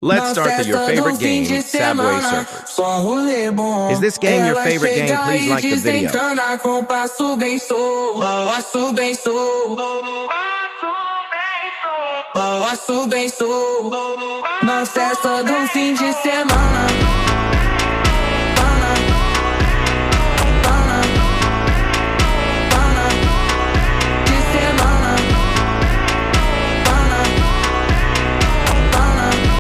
Let's start your favorite game, Subway Surfers. Is this game your favorite game? Please like the video. Na festa do fim de semana.